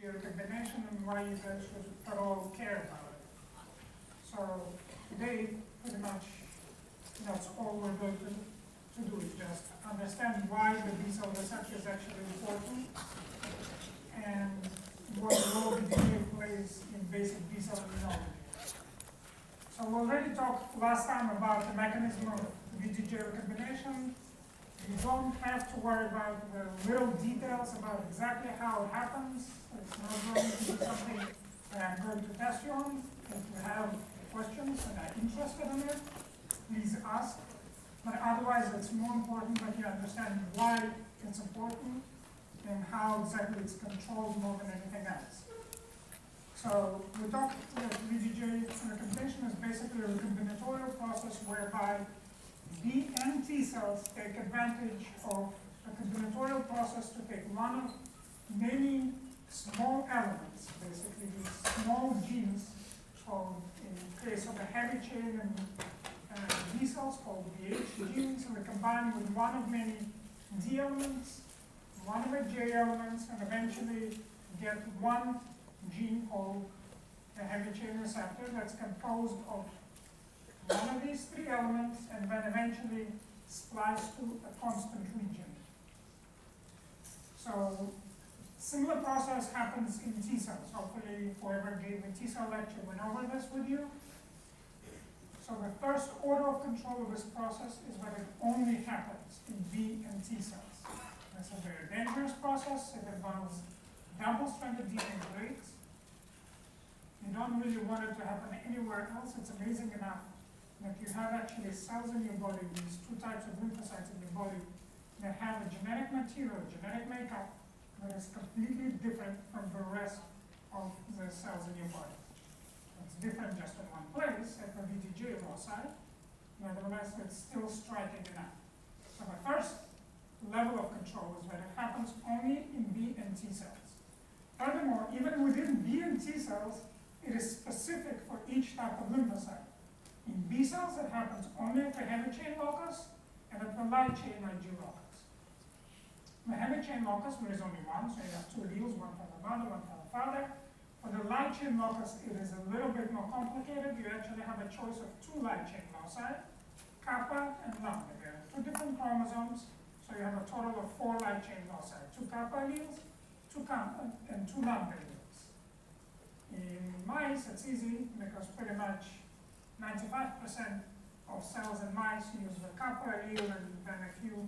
your recombination and why you guys should at all care about it. So today, pretty much, that's all we're going to do is just understand why the B cell receptor is actually important and what role BDJ plays in basic B cell immunology. So we already talked last time about the mechanism of BDJ recombination. You don't have to worry about the little details about exactly how it happens. It's not going to be something that I'm going to test you on. If you have questions and are interested in it, please ask. But otherwise, it's more important that you understand why it's important and how exactly it's controlled more than anything else. So we talked that BDJ recombination is basically a recombinatorial process whereby B and T cells take advantage of a combinatorial process to take one of many small elements, basically these small genes, called, in case of a heavy chain and B cells, called BH genes, and we combine with one of many D elements, one of the J elements, and eventually get one gene called a heavy chain receptor that's composed of one of these three elements, and then eventually splice to a constant region. So, similar process happens in T cells. Hopefully, whoever gave the T cell lecture went over this with you. So the first order of control of this process is that it only happens in B and T cells. It's a very dangerous process. It involves double-stranded DNA breaks. You don't really want it to happen anywhere else. It's amazing enough that you have actually cells in your body, these two types of lymphocytes in your body, that have a genetic material, genetic makeup, that is completely different from the rest of the cells in your body. It's different just in one place, at the BDJ loci. Nevertheless, it's still striking enough. So the first level of control is that it happens only in B and T cells. Furthermore, even within B and T cells, it is specific for each type of lymphocyte. In B cells, it happens only at the heavy chain locus and at the light chain IG locus. The heavy chain locus, there is only one, so you have two alleles, one from the mother, one from the father. For the light chain locus, it is a little bit more complicated. You actually have a choice of two light chain loci, kappa and lambda. There are two different chromosomes, so you have a total of 4 light chain loci, 2 kappa alleles, 2 kappa, and 2 lambda alleles. In mice, it's easy because pretty much 95% of cells in mice use the kappa allele, and then a few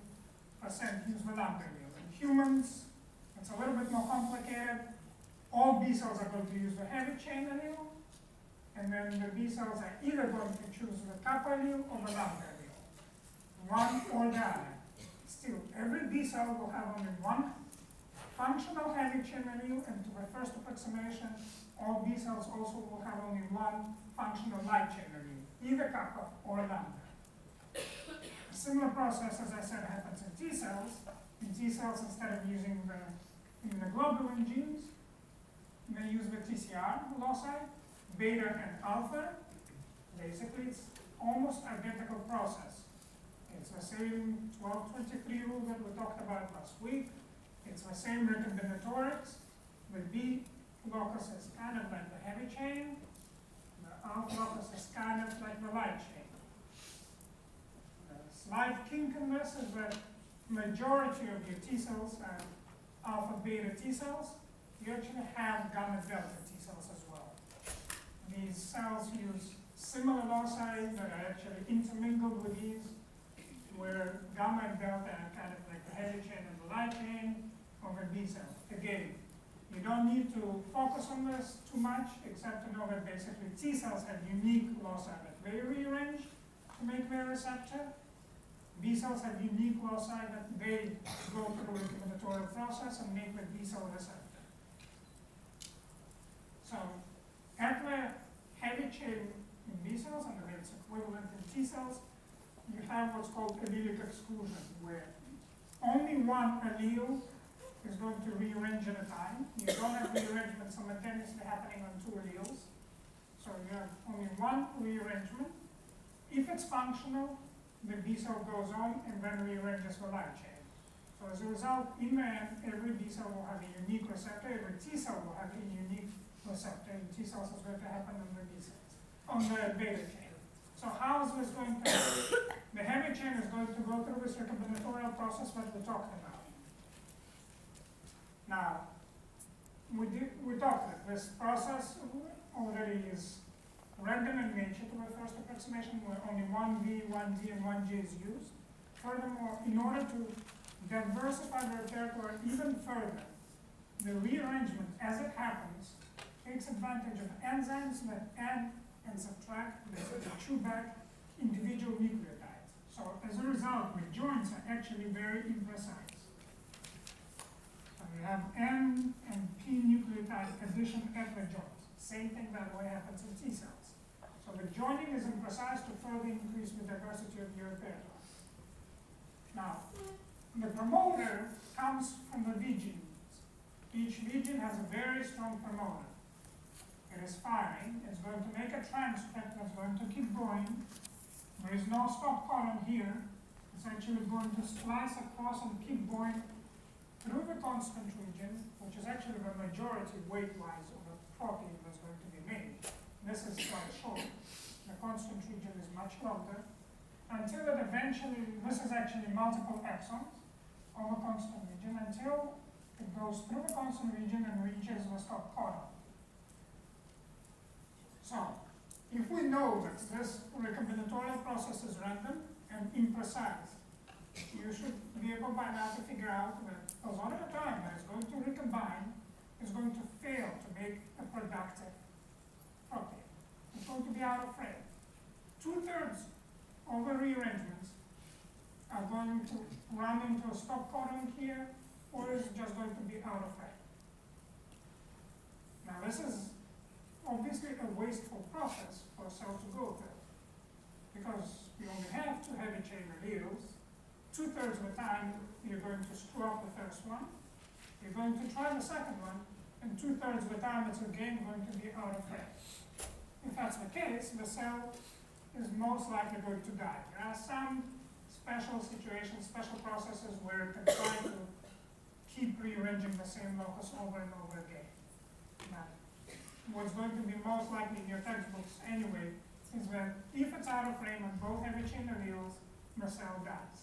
percent use the lambda allele. In humans, it's a little bit more complicated. All B cells are going to use the heavy chain allele, and then the B cells are either going to choose the kappa allele or the lambda allele, one or the other. Still, every B cell will have only one functional heavy chain allele, and to the first approximation, all B cells also will have only one functional light chain allele, either kappa or lambda. A similar process, as I said, happens in T cells. In T cells, instead of using the immunoglobulin genes, they use the TCR loci, beta and alpha. Basically, it's almost identical process. It's the same 1223 rule that we talked about last week. It's the same recombinatorics. The B locus is kind of like the heavy chain. The alpha locus is kind of like the light chain. The slight kink in this is that majority of your T cells are alpha beta T cells. You actually have gamma delta T cells as well. These cells use similar loci that are actually intermingled with these, where gamma and delta are kind of like the heavy chain and the light chain of a B cell. Again, you don't need to focus on this too much, except to know that basically T cells have unique loci that they rearrange to make their receptor. B cells have unique loci that they go through the combinatorial process and make the B cell receptor. So, at the heavy chain in B cells, and its equivalent in T cells, you have what's called allelic exclusion, where only one allele is going to rearrange at a time. You don't have rearrangement simultaneously happening on 2 alleles. So you have only one rearrangement. If it's functional, the B cell goes on and then rearranges the light chain. So as a result, in the end, every B cell will have a unique receptor, every T cell will have a unique receptor, and T cells is going to happen on the B cells, on the beta chain. So how is this going to happen? The heavy chain is going to go through this recombinatorial process that we talked about. Now, we talked that this process already is random in nature to the first approximation, where only one V, one D, and one J is used. Furthermore, in order to diversify the repertoire even further, the rearrangement, as it happens, takes advantage of enzymes that add and subtract, basically chew back individual nucleotides. So as a result, the joints are actually very imprecise. So we have N and P nucleotide addition at the joints. Same thing, by the way, happens in T cells. So the joining is imprecise to further increase the diversity of your repertoire. Now, the promoter comes from the V genes. Each V gene has a very strong promoter. It is firing, it's going to make a transcript that's going to keep going. There is no stop codon here. It's actually going to splice across and keep going through the constant region, which is actually the majority weight-wise of the protein that's going to be made. This is quite short. The constant region is much longer. Until it eventually, this is actually multiple exons of a constant region, until it goes through the constant region and reaches the stop codon. So, if we know that this recombinatorial process is random and imprecise, you should be able by now to figure out that a lot of the time that it's going to recombine is going to fail to make a productive protein. It's going to be out of frame. 2/3 of the rearrangements are going to run into a stop codon here, or is just going to be out of frame. Now this is obviously a wasteful process for a cell to go through, because you only have 2 heavy chain alleles. 2/3 of the time you're going to screw up the first one, you're going to try the second one, and 2/3 of the time it's again going to be out of frame. If that's the case, the cell is most likely going to die. There are some special situations, special processes where it can try to keep rearranging the same locus over and over again. Now, what's going to be most likely in your textbooks anyway is that if it's out of frame on both heavy chain alleles, the cell dies.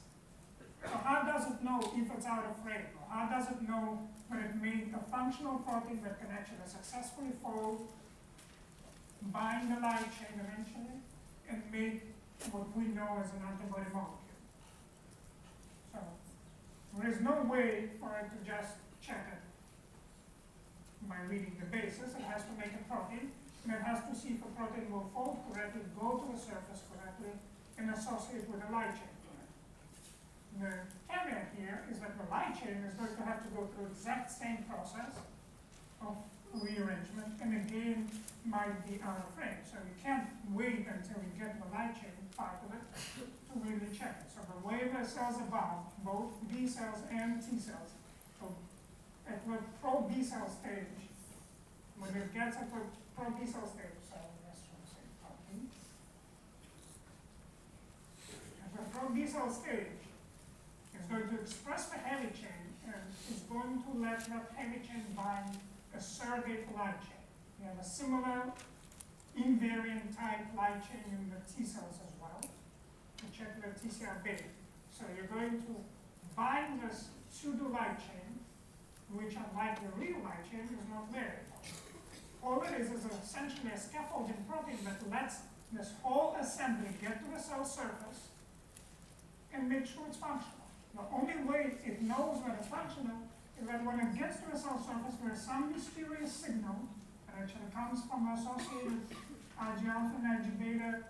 So how does it know if it's out of frame? Or how does it know when it made a functional protein that can actually successfully fold, bind the light chain eventually, and make what we know as an antibody molecule? So there is no way for it to just check it by reading the bases. It has to make a protein, and it has to see if a protein will fold correctly, go to the surface correctly, and associate with the light chain correctly. The caveat here is that the light chain is going to have to go through the exact same process of rearrangement, and again might be out of frame. So you can't wait until you get the light chain part of it to really check it. So the way the cells evolve, both B cells and T cells, so at the pro-B cell stage, when it gets at the pro-B cell stage, so let's say protein. At the pro-B cell stage, it's going to express the heavy chain, and it's going to let that heavy chain bind a surrogate light chain. We have a similar invariant type light chain in the T cells as well. We check the TCR beta. So you're going to bind this pseudo light chain, which unlike the real light chain is not there. All it is essentially a scaffolding protein that lets this whole assembly get to the cell surface and make sure it's functional. The only way it knows that it's functional is that when it gets to the cell surface, there is some mysterious signal that actually comes from the associated Ig alpha and Ig beta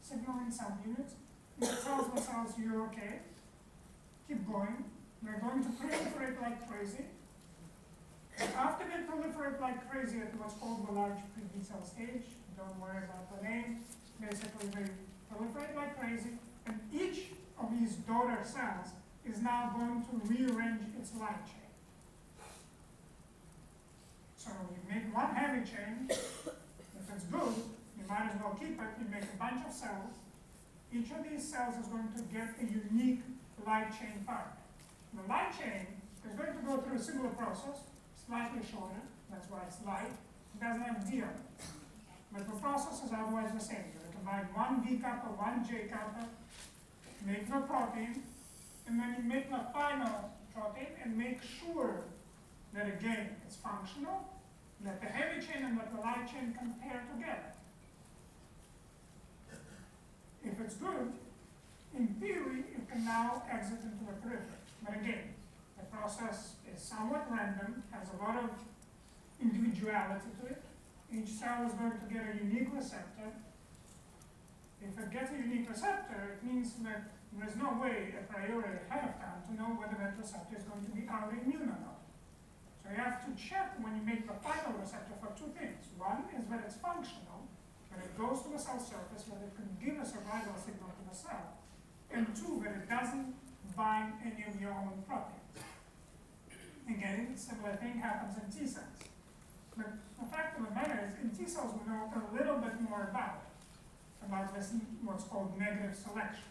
signaling subunits. It tells the cells you're okay, keep going. They're going to proliferate like crazy. And after they proliferate like crazy at what's called the large pre-B cell stage, don't worry about the name, basically they proliferate like crazy, and each of these daughter cells is now going to rearrange its light chain. So you make one heavy chain, if it's good, you might as well keep it, you make a bunch of cells. Each of these cells is going to get a unique light chain part. The light chain is going to go through a similar process, slightly shorter, that's why it's light. It doesn't have D on it. But the process is otherwise the same. You combine one B kappa, one J kappa, make the protein, and then you make the final protein and make sure that again it's functional, that the heavy chain and that the light chain can pair together. If it's good, in theory, it can now exit into the periphery. But again, the process is somewhat random, has a lot of individuality to it. Each cell is going to get a unique receptor. If it gets a unique receptor, it means that there's no way a priori ahead of time to know whether that receptor is going to be autoimmune or not. So you have to check when you make the final receptor for two things. One is that it's functional, that it goes to the cell surface, that it can give a survival signal to the cell. And two, that it doesn't bind any of your own proteins. Again, a similar thing happens in T cells. But the fact of the matter is, in T cells we know a little bit more about this, what's called negative selection.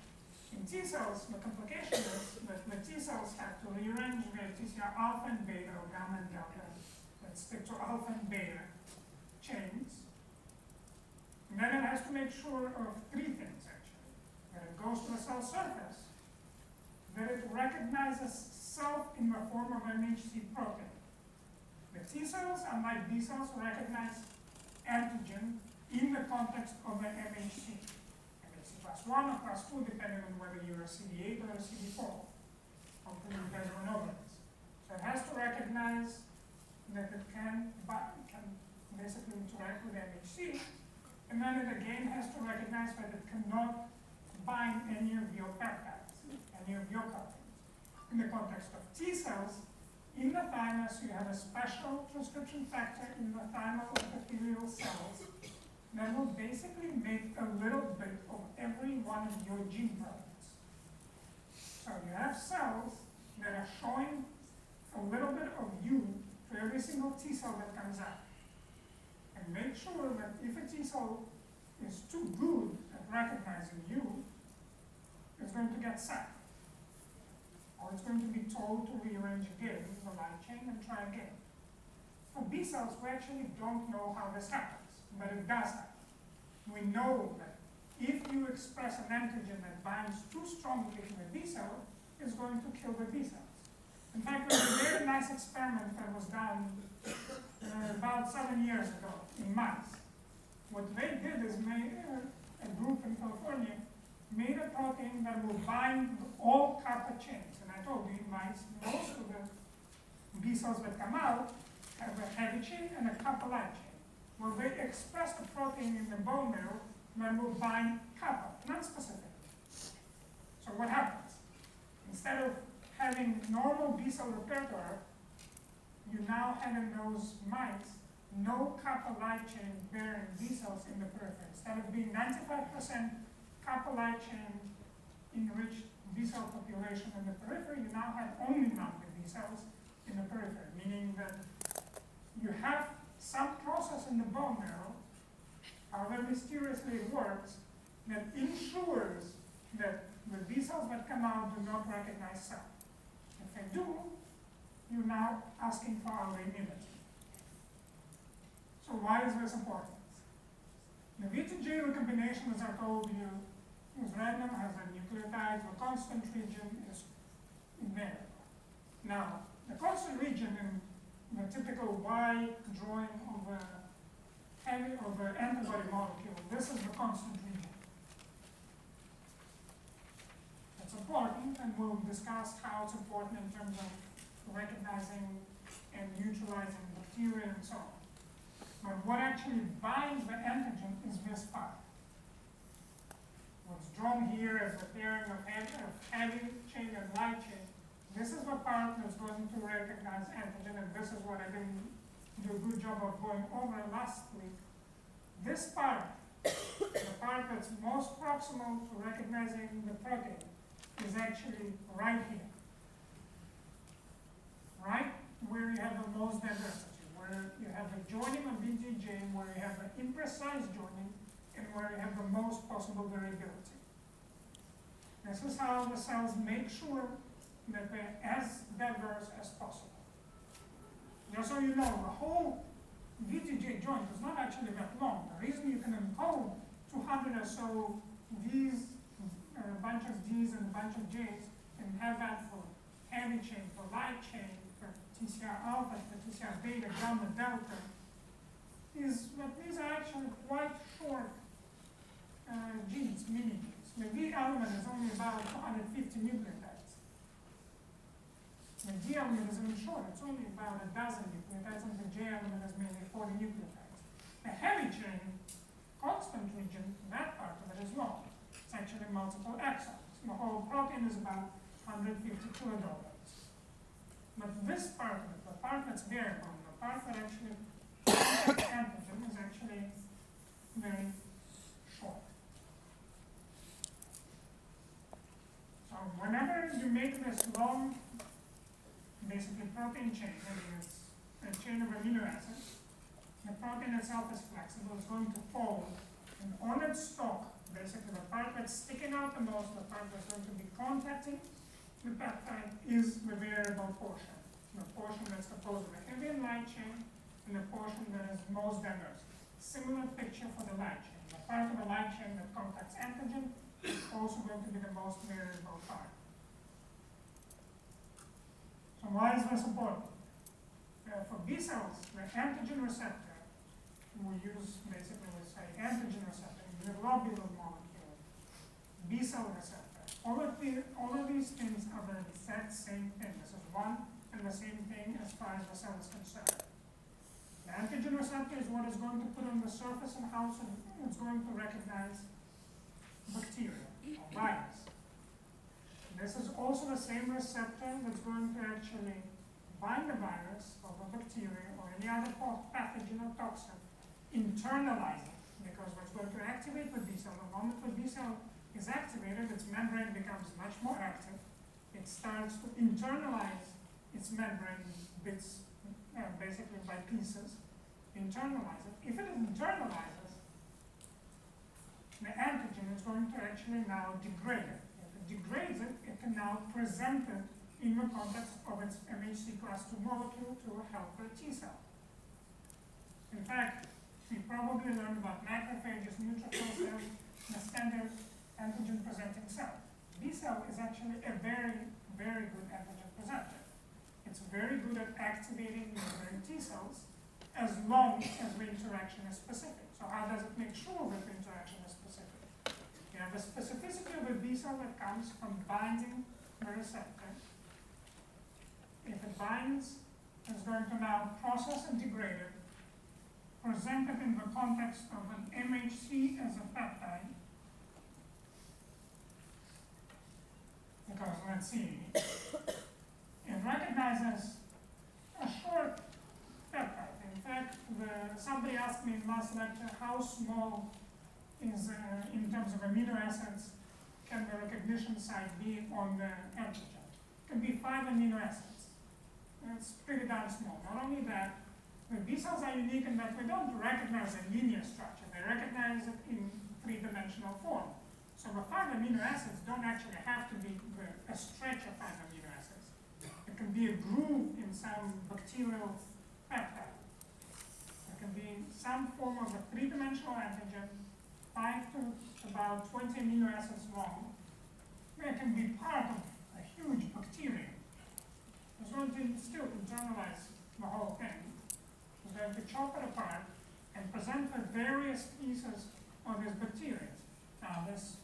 In T cells, the complication is that the T cells have to rearrange their TCR alpha and beta, or gamma and delta, that stick to alpha and beta chains. And then it has to make sure of three things, actually. That it goes to the cell surface, that it recognizes self in the form of MHC protein. The T cells, unlike B cells, recognize antigen in the context of an MHC. MHC +1 or +2, depending on whether you're a CD8 or a CD4. Hopefully you guys will know this. So it has to recognize that it can basically interact with MHC, and then it again has to recognize that it cannot bind any of your peptides, any of your proteins. In the context of T cells, in the thymus you have a special transcription factor in the thymal epithelial cells that will basically make a little bit of every one of your gene products. So you have cells that are showing a little bit of you to every single T cell that comes out. And make sure that if a T cell is too good at recognizing you, it's going to get sacked. Or it's going to be told to rearrange again the light chain and try again. For B cells, we actually don't know how this happens, but it does happen. We know that if you express an antigen that binds too strongly to the B cell, it's going to kill the B cells. In fact, there was a very nice experiment that was done about 7 years ago in mice. What they did is a group in California made a protein that will bind all kappa chains. And I told you, in mice, most of the B cells that come out have a heavy chain and a kappa light chain. Well, they expressed a protein in the bone marrow that will bind kappa, non-specific. So what happens? Instead of having normal B cell repertoire, you now have in those mice no kappa light chain bearing B cells in the periphery. Instead of being 95% kappa light chain enriched B cell population in the periphery, you now have only mounted B cells in the periphery, meaning that you have some process in the bone marrow, however mysteriously it works, that ensures that the B cells that come out do not recognize self. If they do, you're now asking for autoimmunity. So why is this important? The V to J recombination, as I told you, is random, has a nucleotide. The constant region is invariable. Now, the constant region in the typical Y drawing of the antibody molecule, this is the constant region. It's important, and we'll discuss how it's important in terms of recognizing and neutralizing bacteria and so on. But what actually binds the antigen is this part. What's drawn here as the pairing of heavy chain and light chain, this is the part that's going to recognize antigen, and this is what I didn't do a good job of going over last week. This part, the part that's most proximal to recognizing the protein, is actually right here. Right where you have the most diversity, where you have the joining of VTJ, where you have the imprecise joining, and where you have the most possible variability. This is how the cells make sure that they're as diverse as possible. Just so you know, the whole VTJ joint is not actually that long. The reason you can encode 200 or so V's, a bunch of D's and a bunch of J's, and have that for heavy chain, for light chain, for TCR alpha, for TCR beta, gamma, delta, is that these are actually quite short genes, mini genes. The V element is only about 250 nucleotides. The G element is even short, it's only about a dozen nucleotides, and the J element is mainly 40 nucleotides. The heavy chain, constant region, that part of it is long. It's actually multiple exons. The whole protein is about 150 kilodaltons. But this part of it, the part that's variable, the part that actually antigen is actually very short. So whenever you make this long, basically protein chain, I mean it's a chain of amino acids, the protein itself is flexible, it's going to fold, and on its stalk, basically the part that's sticking out the most, the part that's going to be contacting the peptide is the variable portion. The portion that's composed of a heavy and light chain, and the portion that is most diverse. Similar picture for the light chain. The part of the light chain that contacts antigen is also going to be the most variable part. So why is this important? For B cells, the antigen receptor, we use basically, we say antigen receptor, the globulin molecule, B cell receptor. All of these things are the exact same thing. This is one and the same thing as far as the cell is concerned. The antigen receptor is what is going to put on the surface and how it's going to recognize bacteria or virus. This is also the same receptor that's going to actually bind the virus or the bacteria or any other pathogen or toxin, internalize it, because what's going to activate the B cell, the moment the B cell is activated, its membrane becomes much more active. It starts to internalize its membrane bits, basically by pieces, internalize it. If it internalizes, the antigen is going to actually now degrade it. If it degrades it, it can now present it in the context of its MHC class II molecule to a helper T cell. In fact, you probably learned about macrophages, neutrophil cells, the standard antigen presenting cell. B cell is actually a very, very good antigen presenter. It's very good at activating neighboring T cells as long as the interaction is specific. So how does it make sure that the interaction is specific? You have the specificity of a B cell that comes from binding the receptor. If it binds, it's going to now process and degrade it, present it in the context of an MHC as a peptide. Because let's see, it recognizes a short peptide. In fact, somebody asked me in last lecture how small is, in terms of amino acids, can the recognition site be on the antigen? It can be 5 amino acids. It's pretty darn small. Not only that, the B cells are unique in that we don't recognize a linear structure. They recognize it in 3-dimensional form. So the 5 amino acids don't actually have to be a stretch of 5 amino acids. It can be a groove in some bacterial peptide. It can be some form of a 3-dimensional antigen, 5 to about 20 amino acids long. It can be part of a huge bacterium. It's going to still internalize the whole thing. It's going to chop it apart and present the various pieces of this bacteria. Now, this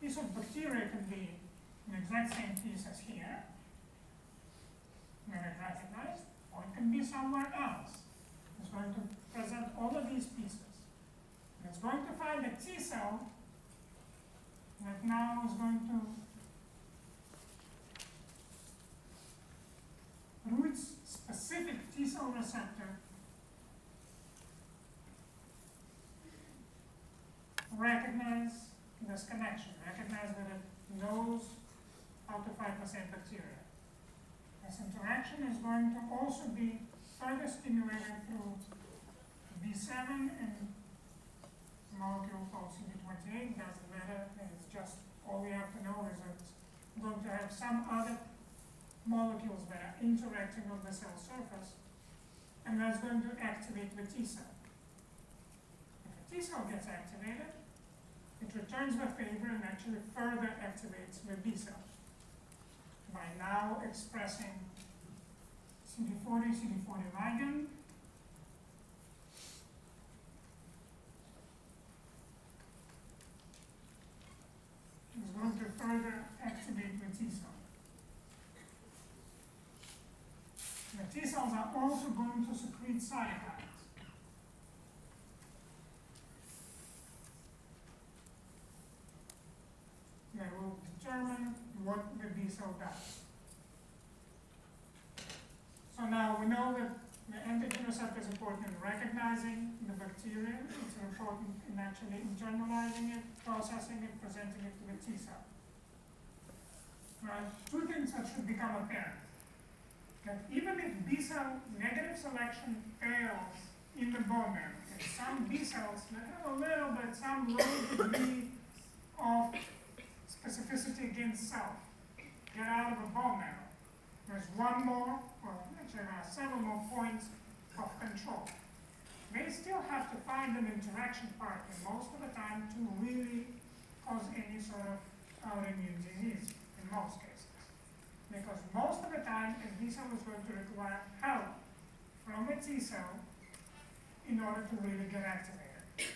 piece of bacteria can be the exact same piece as here, that it recognized, or it can be somewhere else. It's going to present all of these pieces. And it's going to find a T cell that now is going to, through its specific T cell receptor, recognize this connection, recognize that it knows how to fight the same bacteria. This interaction is going to also be further stimulated through B7 and a molecule called CD28, doesn't matter, it's just all we have to know is that it's going to have some other molecules that are interacting on the cell surface, and that's going to activate the T cell. If the T cell gets activated, it returns the favor and actually further activates the B cell by now expressing CD40 ligand, is going to further activate the T cell. The T cells are also going to secrete cytokines. That will determine what the B cell does. So now we know that the antigen receptor is important in recognizing the bacteria. It's important in actually internalizing it, processing it, presenting it to the T cell. Right? Two things that should become apparent. That even if B cell negative selection fails in the bone marrow, if some B cells that have a little bit, some low degree of specificity against self get out of a bone marrow, there's one more, or actually there are several more points of control. They still have to find an interaction partner most of the time to really cause any sort of autoimmune disease in most cases. Because most of the time, a B cell is going to require help from a T cell in order to really get activated.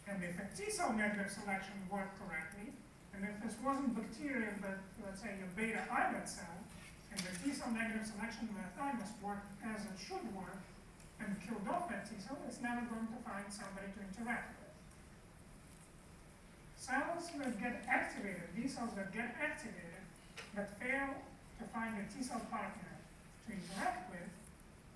And if a T cell negative selection worked correctly, and if this wasn't bacteria, but let's say your beta islet cell, and the T cell negative selection of the thymus worked as it should work, and killed off that T cell, it's never going to find somebody to interact with. Cells that get activated, B cells that get activated, but fail to find a T cell partner to interact with,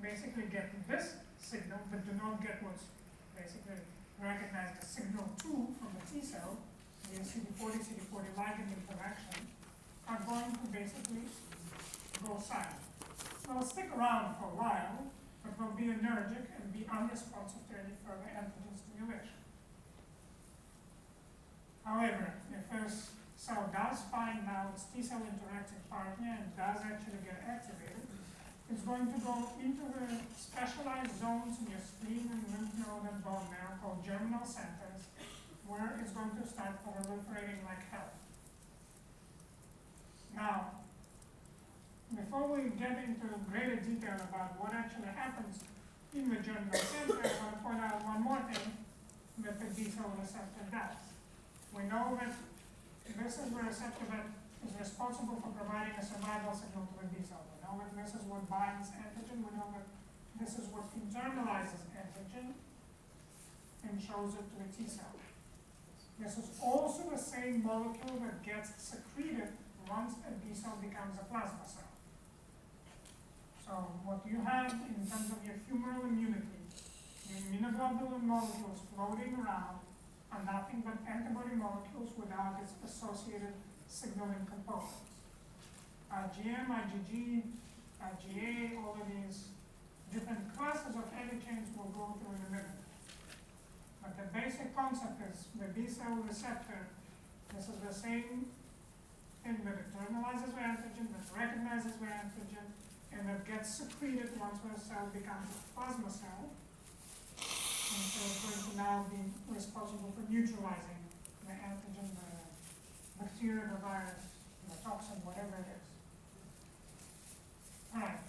basically get this signal, but do not get what's basically recognized as signal 2 from the T cell, the CD40 ligand interaction, are going to basically go silent. They'll stick around for a while, but will be allergic and be unresponsive to any further antigen stimulation. However, if this cell does find now its T cell interacting partner and does actually get activated, it's going to go into the specialized zones in your spleen and lymph node and bone marrow called germinal centers, where it's going to start proliferating like hell. Now, before we get into greater detail about what actually happens in the germinal center, I want to point out one more thing that the B cell receptor does. We know that this is the receptor that is responsible for providing a survival signal to the B cell. We know that this is what binds antigen. We know that this is what internalizes antigen and shows it to the T cell. This is also the same molecule that gets secreted once a B cell becomes a plasma cell. So what you have in terms of your humoral immunity, the immunoglobulin molecules floating around are nothing but antibody molecules without its associated signaling components. IgM, IgG, IgA, all of these different classes of heavy chains we'll go through in a minute. But the basic concept is the B cell receptor. This is the same thing that internalizes the antigen, that recognizes the antigen, and that gets secreted once the cell becomes a plasma cell. And so it's going to now be responsible for neutralizing the antigen, the bacteria, the virus, the toxin, whatever it is. All right.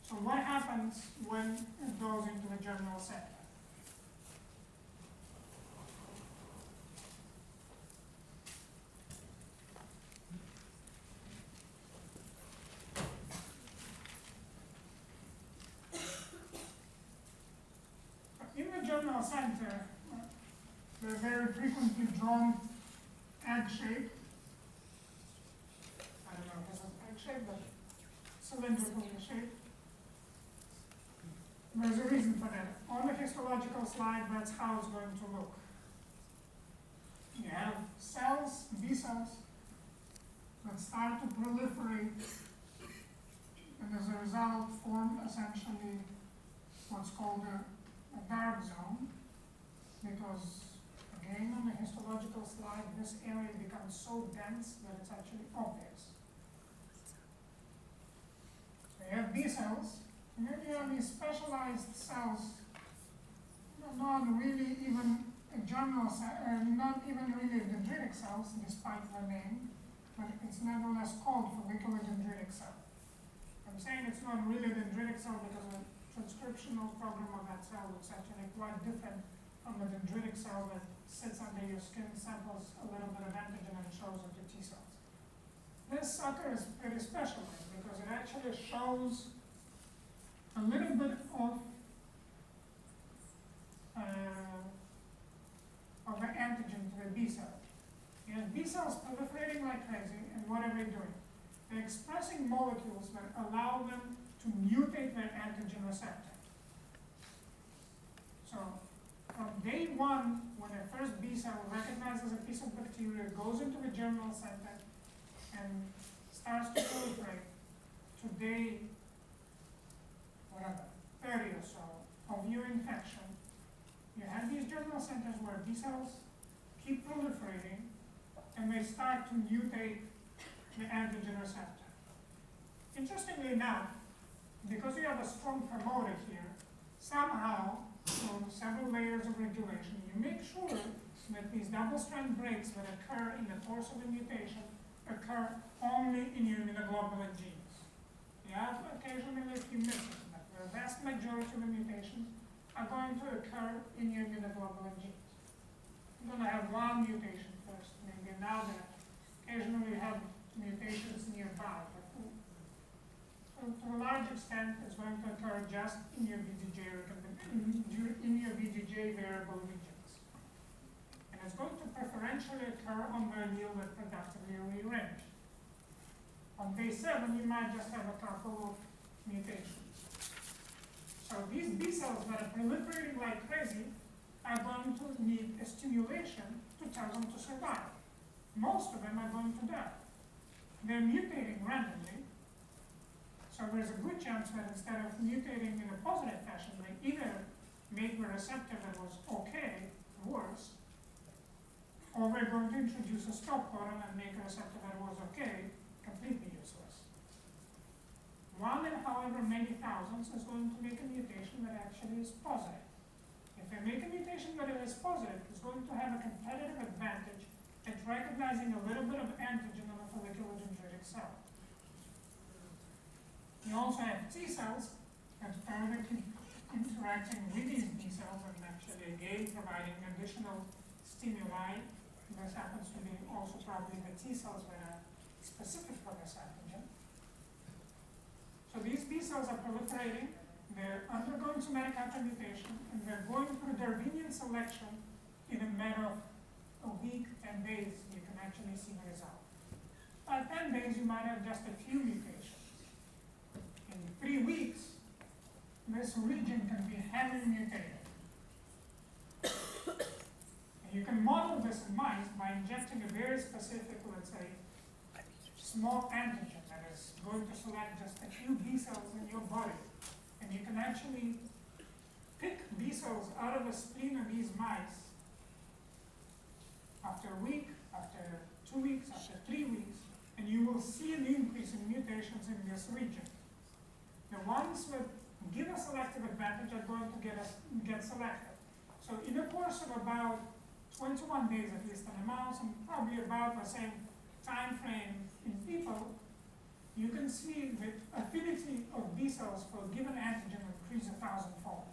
So what happens when it goes into the germinal center? In the germinal center, they're very frequently drawn egg-shaped. I don't know if this is egg-shaped, but cylindrical shape. There's a reason for that. On the histological slide, that's how it's going to look. You have cells, B cells, that start to proliferate, and as a result form essentially what's called a dark zone, because again on the histological slide this area becomes so dense that it's actually obvious. You have B cells, and then you have these specialized cells, not really even germinal not even really dendritic cells, despite the name, but it's nevertheless called follicular dendritic cell. I'm saying it's not really a dendritic cell because the transcriptional program of that cell looks actually quite different from the dendritic cell that sits under your skin, samples a little bit of antigen and shows it to T cells. This sucker is pretty specialized because it actually shows a little bit of the antigen to the B cell. You have B cells proliferating like crazy, and what are they doing? They're expressing molecules that allow them to mutate their antigen receptor. So from day one, when a first B cell recognizes a piece of bacteria, goes into the germinal center and starts to proliferate, to day, whatever, 30 or so of your infection, you have these germinal centers where B cells keep proliferating and they start to mutate the antigen receptor. Interestingly enough, because you have a strong promoter here, somehow, through several layers of regulation, you make sure that these double-strand breaks that occur in the course of a mutation occur only in your immunoglobulin genes. You have occasionally a few misses, but the vast majority of the mutations are going to occur in your immunoglobulin genes. You're going to have one mutation first, maybe another. Occasionally you have mutations nearby, but to a large extent, it's going to occur just in your VGJ variable regions. And it's going to preferentially occur on the allele that productively rearranged. On day 7, you might just have a couple of mutations. So these B cells that are proliferating like crazy are going to need a stimulation to tell them to survive. Most of them are going to die. They're mutating randomly. So there's a good chance that instead of mutating in a positive fashion, they either make the receptor that was okay worse, or we're going to introduce a stop codon and make a receptor that was okay completely useless. One in however many thousands is going to make a mutation that actually is positive. If they make a mutation that is positive, it's going to have a competitive advantage at recognizing a little bit of antigen on a follicular dendritic cell. You also have T cells that further keep interacting with these B cells and actually again providing additional stimuli. This happens to be also probably the T cells that are specific for this antigen. So these B cells are proliferating, they're undergoing somatic hypermutation, and they're going through Darwinian selection in a matter of a week, 10 days, you can actually see the result. By 10 days, you might have just a few mutations. In 3 weeks, this region can be heavily mutated. And you can model this in mice by injecting a very specific, let's say, small antigen that is going to select just a few B cells in your body. And you can actually pick B cells out of the spleen of these mice after a week, after 2 weeks, after 3 weeks, and you will see an increase in mutations in this region. The ones that give a selective advantage are going to get selected. So in the course of about 21 days, at least in a mouse, and probably about the same time frame in people, you can see the affinity of B cells for a given antigen increase 1,000-fold.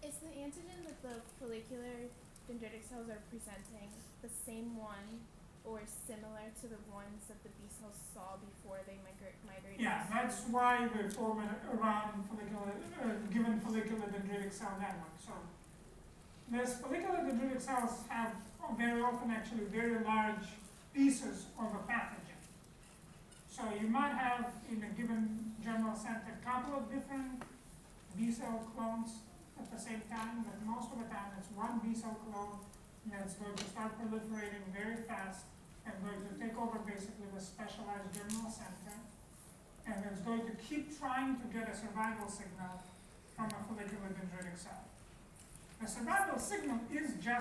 Is the antigen that the follicular dendritic cells are presenting the same one or similar to the ones that the B cells saw before they migrated? Yeah, that's why we form around given follicular dendritic cell network. So these follicular dendritic cells have very often actually very large pieces of a pathogen. So you might have in a given germinal center a couple of different B cell clones at the same time, but most of the time it's one B cell clone that's going to start proliferating very fast and going to take over basically the specialized germinal center, and it's going to keep trying to get a survival signal from a follicular dendritic cell. The survival signal is just